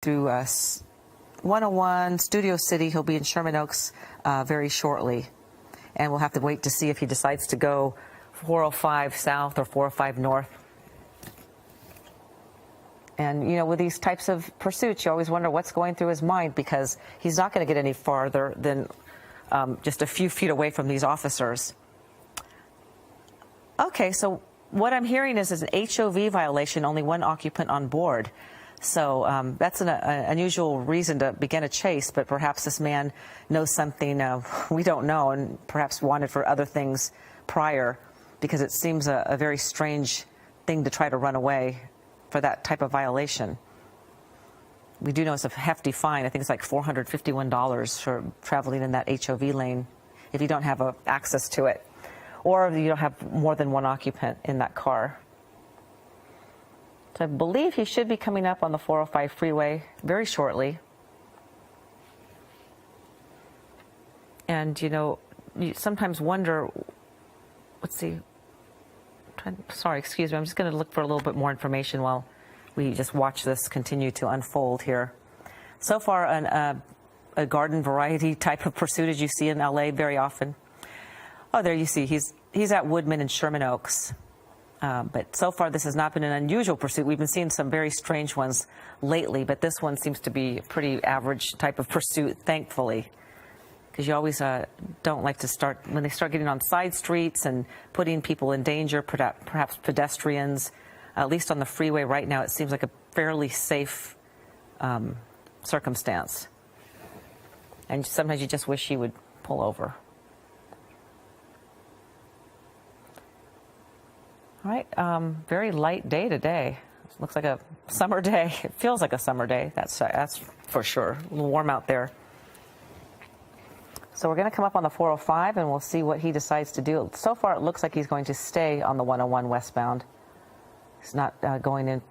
through 101, Studio City. He'll be in Sherman Oaks very shortly. And we'll have to wait to see if he decides to go 405 South or 405 North. And, you know, with these types of pursuits, you always wonder what's going through his mind, because he's not going to get any farther than just a few feet away from these officers. Okay, so what I'm hearing is an HOV violation, only one occupant on board. So that's an unusual reason to begin a chase, but perhaps this man knows something we don't know, and perhaps wanted for other things prior, because it seems a very strange thing to try to run away for that type of violation. We do know it's a hefty fine. I think it's like $451 for traveling in that HOV lane if you don't have access to it, or if you don't have more than one occupant in that car. So I believe he should be coming up on the 405 freeway very shortly. And, you know, you sometimes wonder, let's see, sorry, excuse me, I'm just going to look for a little bit more information while we just watch this continue to unfold here. So far, a garden variety type of pursuit, as you see in LA very often. Oh, there you see, he's at Woodman and Sherman Oaks. But so far, this has not been an unusual pursuit. We've been seeing some very strange ones lately, but this one seems to be a pretty average type of pursuit, thankfully. Because you always don't like to start, when they start getting on side streets and putting people in danger, perhaps pedestrians. At least on the freeway right now, it seems like a fairly safe circumstance. And sometimes you just wish he would pull over. All right, very light day today. Looks like a summer day. It feels like a summer day, that's for sure. A little warm out there. So we're going to come up on the 405, and we'll see what he decides to do. So far, it looks like he's going to stay on the 101 westbound. He's not going in.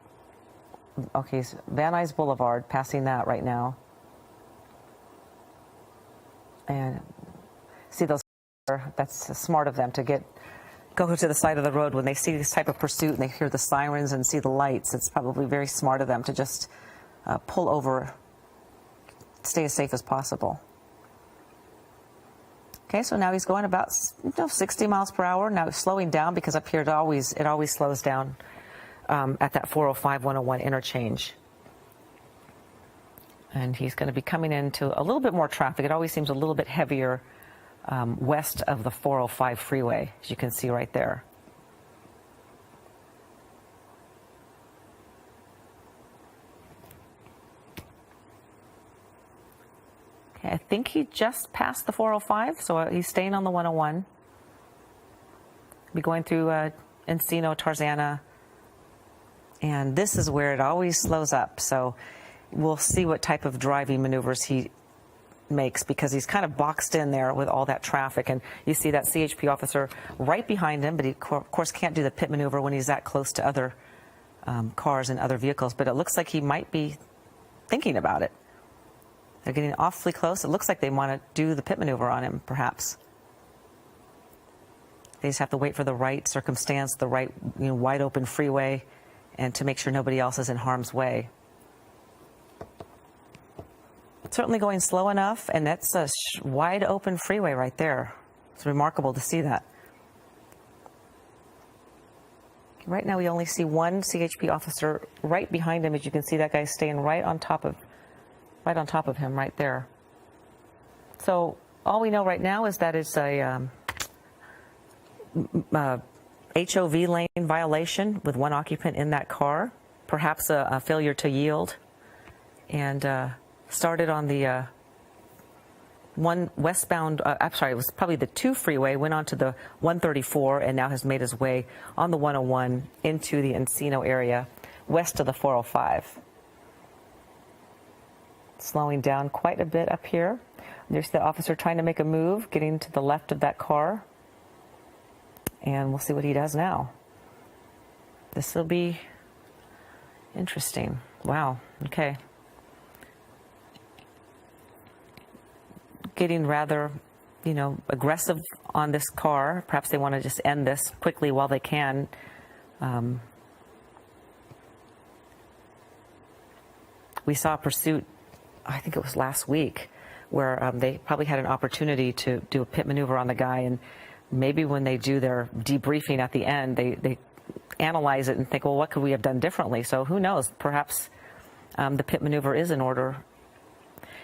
Okay, he's Van Nuys Boulevard, passing that right now. And see those, that's smart of them to go to the side of the road when they see this type of pursuit and they hear the sirens and see the lights. It's probably very smart of them to just pull over, stay as safe as possible. Okay, so now he's going about 60 miles per hour. Now he's slowing down because up here it always slows down at that 405-101 interchange. And he's going to be coming into a little bit more traffic. It always seems a little bit heavier west of the 405 freeway, as you can see right there. Okay, I think he just passed the 405, so he's staying on the 101. Be going through Encino, Tarzana, and this is where it always slows up. So we'll see what type of driving maneuvers he makes, because he's kind of boxed in there with all that traffic. And you see that CHP officer right behind him, but he, of course, can't do the pit maneuver when he's that close to other cars and other vehicles. But it looks like he might be thinking about it. They're getting awfully close. It looks like they want to do the pit maneuver on him, perhaps. They just have to wait for the right circumstance, the right, wide open freeway, and to make sure nobody else is in harm's way. Certainly going slow enough, and that's a wide open freeway right there. It's remarkable to see that. Right now we only see one CHP officer right behind him. As you can see, that guy's staying right on top of him right there. So all we know right now is that it's a HOV lane violation with one occupant in that car, perhaps a failure to yield, and started on the one westbound, I'm sorry, it was probably the 2 freeway, went on to the 134, and now has made his way on the 101 into the Encino area, west of the 405. Slowing down quite a bit up here. There's the officer trying to make a move, getting to the left of that car. And we'll see what he does now. This will be interesting. Wow, okay. Getting rather, aggressive on this car. Perhaps they want to just end this quickly while they can. we saw a pursuit, I think it was last week, where they probably had an opportunity to do a pit maneuver on the guy, and maybe when they do their debriefing at the end, they analyze it and think, well, what could we have done differently? So who knows? Perhaps the pit maneuver is in order.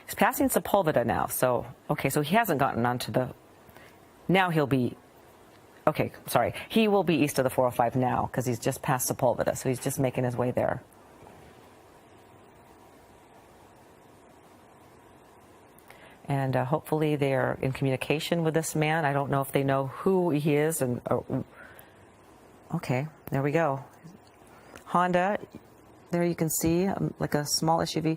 He's passing Sepulveda now, so, okay, so he hasn't gotten onto the, now he'll be, okay, sorry, he will be east of the 405 now, because he's just past Sepulveda, so he's just making his way there. And hopefully they're in communication with this man. I don't know if they know who he is. And okay, there we go. Honda, there you can see, like a small SUV.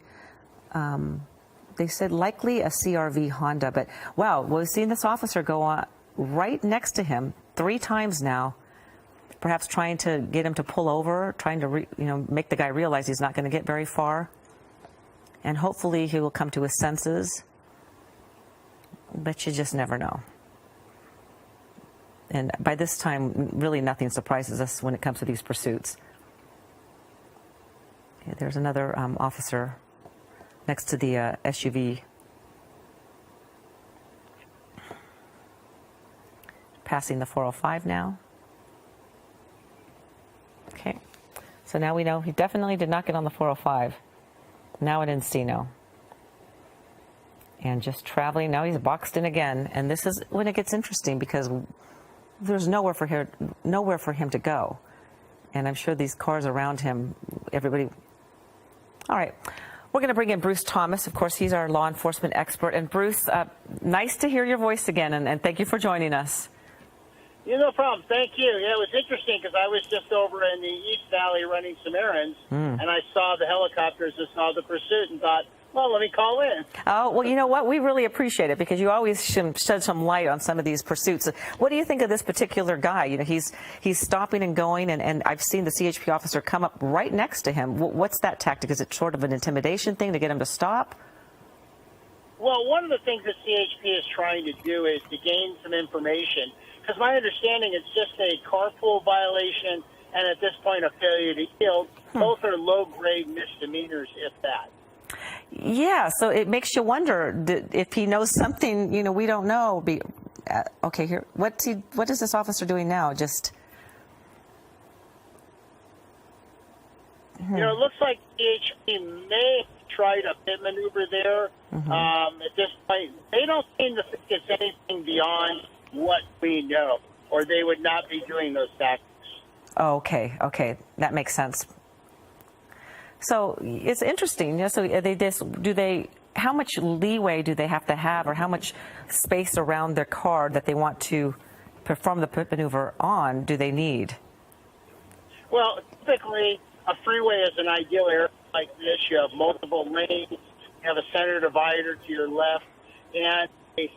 They said likely a CRV Honda, but wow, we've seen this officer go on right next to him 3 times now, perhaps trying to get him to pull over, trying to make the guy realize he's not going to get very far. And hopefully he will come to his senses. But you just never know. And by this time, really nothing surprises us when it comes to these pursuits. Okay, there's another officer next to the SUV. Passing the 405 now. Okay, so now we know he definitely did not get on the 405. Now at Encino. And just traveling. Now he's boxed in again. And this is when it gets interesting, because there's nowhere for him to go. And I'm sure these cars around him, everybody. All right. We're going to bring in Bruce Thomas. Of course, he's our law enforcement expert. And Bruce, nice to hear your voice again. And thank you for joining us. Yeah, no problem. Thank you. Yeah, it was interesting because I was just over in the East Valley running some errands, and I saw the helicopters and saw the pursuit and thought, well, let me call in. Oh, well, you know what? We really appreciate it because you always shed some light on some of these pursuits. What do you think of this particular guy? You know, he's stopping and going, and I've seen the CHP officer come up right next to him. What's that tactic? Is it sort of an intimidation thing to get him to stop? Well, one of the things that CHP is trying to do is to gain some information, because my understanding it's just a carpool violation and at this point a failure to yield. Both are low-grade misdemeanors, if that. Yeah, so it makes you wonder if he knows something, you know, we don't know. Okay, here, what is this officer doing now? Just, You know, it looks like CHP may have tried a pit maneuver there. At this point, they don't seem to think it's anything beyond what we know, or they would not be doing those tactics. Oh, okay, that makes sense. So it's interesting. You know, so how much leeway do they have to have, or how much space around their car that they want to perform the pit maneuver on do they need? Well, typically, a freeway is an ideal area like this. You have multiple lanes, you have a center divider to your left, and a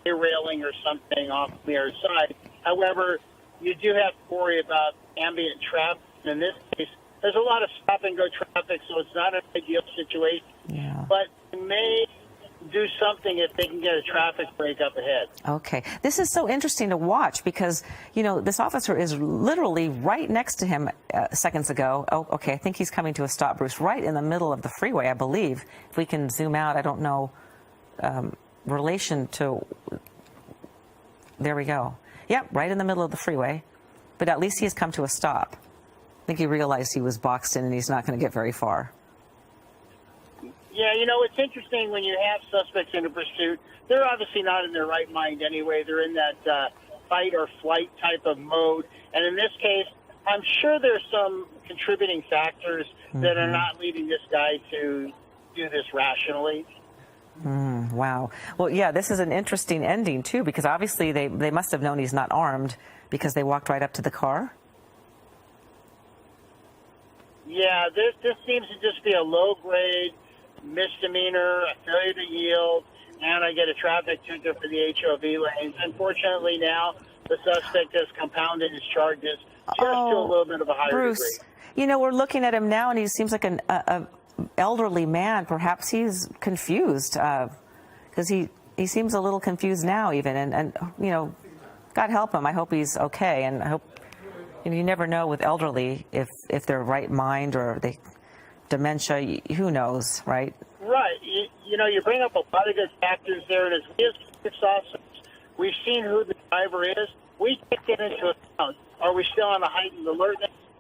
railing or something off the other side. However, you do have to worry about ambient traffic. In this case, there's a lot of stop-and-go traffic, so it's not an ideal situation. Yeah. But it may do something if they can get a traffic break up ahead. Okay. This is so interesting to watch because, you know, this officer is literally right next to him seconds ago. Oh, okay, I think he's coming to a stop, Bruce, right in the middle of the freeway, I believe. If we can zoom out, I don't know, relation to, there we go. Yep, right in the middle of the freeway. But at least he has come to a stop. I think he realized he was boxed in and he's not going to get very far. Yeah, you know, it's interesting when you have suspects in a pursuit. They're obviously not in their right mind anyway. They're in that fight or flight type of mode. And in this case, I'm sure there's some contributing factors that are not leading this guy to do this rationally. Wow. Well, yeah, this is an interesting ending, too, because obviously they must have known he's not armed because they walked right up to the car. Yeah, this seems to just be a low-grade misdemeanor, a failure to yield, and I get a traffic ticket for the HOV lanes. Unfortunately, now the suspect has compounded his charges just to a little bit of a higher Bruce, degree. You know, we're looking at him now, and he seems like an elderly man. Perhaps he's confused because he seems a little confused now even. And, you know, God help him. I hope he's okay. And I hope, you know, you never know with elderly if they're right mind or they Right. Who knows, right? Right. You bring up a lot of good factors there, and as we as police officers, we've seen who the driver is. We take that into account. Are we still on a heightened alert?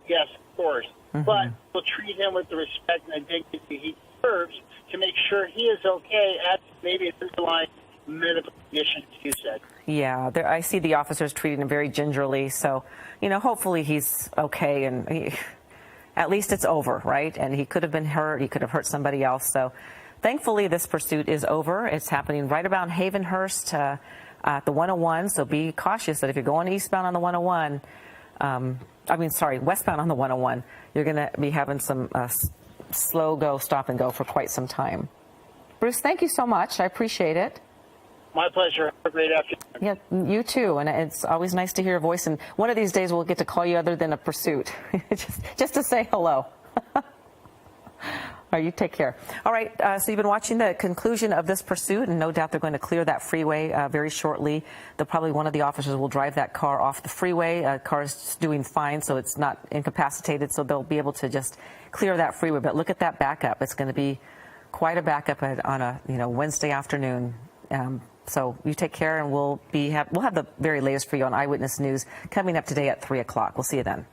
Yes, of course. But we'll treat him with the respect and the dignity he deserves to make sure he is okay at maybe an underlying medical condition, as you said. Yeah, I see the officers treating him very gingerly. So, hopefully he's okay, and at least it's over, right? And he could have been hurt. He could have hurt somebody else. So, thankfully, this pursuit is over. It's happening right around Havenhurst at the 101. So be cautious that if you're going eastbound on the 101, westbound on the 101, you're going to be having some slow go, stop and go for quite some time. Bruce, thank you so much. I appreciate it. My pleasure. Have a great afternoon. Yeah, you too. And it's always nice to hear your voice. And one of these days we'll get to call you other than a pursuit, just to say hello. All right, you take care. All right, so you've been watching the conclusion of this pursuit, and no doubt they're going to clear that freeway very shortly. One of the officers will drive that car off the freeway. Car is doing fine, so it's not incapacitated, so they'll be able to just clear that freeway. But look at that backup. It's going to be quite a backup on a Wednesday afternoon. So you take care, and we'll have the very latest for you on Eyewitness News coming up today at 3 o'clock. We'll see you then.